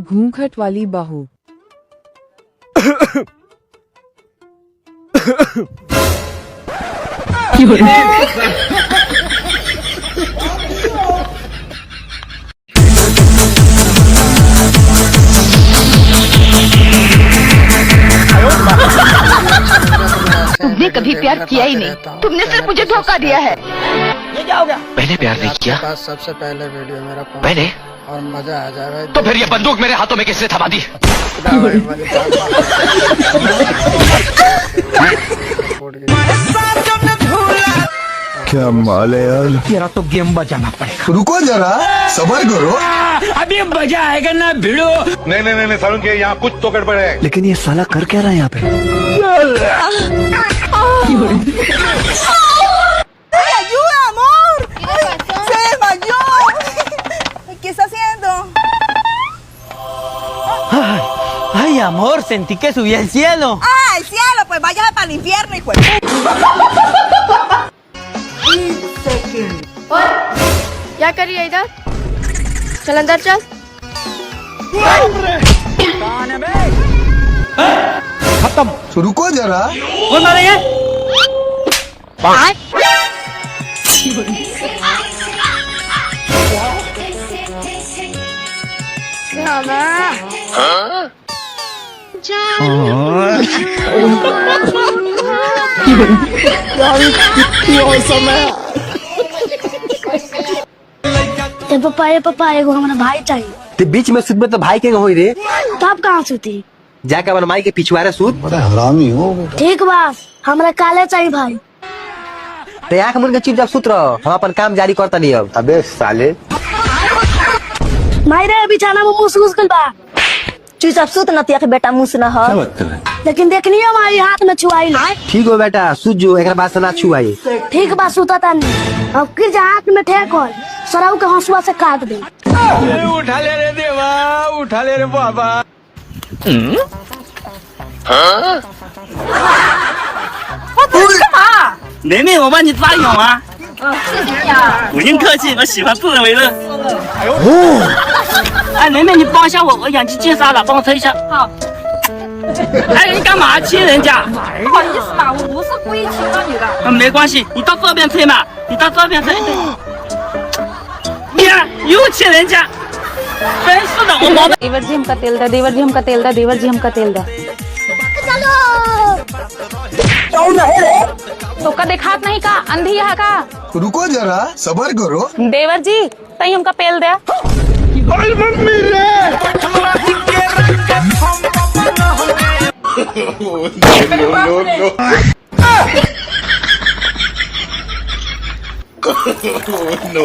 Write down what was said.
घूंघट वाली बहू। तुमने कभी प्यार किया ही नहीं, तुमने सिर्फ मुझे धोखा दिया है। ये क्या हो गया? मैंने प्यार नहीं किया। सबसे पहले वीडियो मेरा मैंने और मजा आ जाएगा। तो फिर ये बंदूक मेरे हाथों में किसने थमा दी? क्या माल है यार। तेरा तो गेम बजाना पड़ेगा। रुको जरा, सबर करो। अभी मजा आएगा ना भिड़ो। नहीं सारुण के यहाँ कुछ तो गड़बड़ है। लेकिन ये साला कर क्या रहा है यहाँ पे? ¡Ayuda, amor! ¡Se desmayó! ¿Qué está haciendo? Ay, amor, sentí que subí al cielo. ¡Ah, el cielo! Pues váyase para el infierno, hijo de... और क्या कर रही है इधर? चल अंदर चल। खत्म। तो रुको जरा। कौन मारे ये? पापा एगो हमारा भाई चाहिए। ते बीच में सुत में तो भाई के होई रे। तो आप कहाँ सुती? जाके अपन माई के पिछुआरे सूत। बड़ा हरामी हो। ठीक बा, हमरा काले चाहिए भाई। ते आंख मुन के चुपचाप सुत रहो, हम अपन काम जारी करता नहीं अब। अबे साले माई रे बिछाना में मुंह घुस गइल बा। चुपचाप सुत न तिया के बेटा मुंह से न ह। लेकिन देखनी हमारी हाथ में छुआई ना। ठीक हो बेटा, सूझ जो एक बात से ना छुआई। ठीक बा, सुता तानी। अब फिर जा हाथ में ठेक हो, सराउ के हंसुआ से काट दे। उठा ले रे देवा, उठा ले रे बाबा।妹妹，我帮你抓痒啊！不用客气，我喜欢不为乐。哎，妹妹，你帮一下我，我养鸡进沙了，帮我推一下。好。哎，你干嘛亲人家？不好意思嘛，我不是故意亲到你的。没关系，你到这边推嘛，你到这边推。你又亲人家，真是的，我毛病。 देवर जी हमका तेल दे, देवर जी हमका तेल दे, देवर जी हमका तेल दे। तो का देखात नहीं का अंधी यहाँ का। रुको जरा, सबर करो। देवर जी तई हमका पेल दे। no.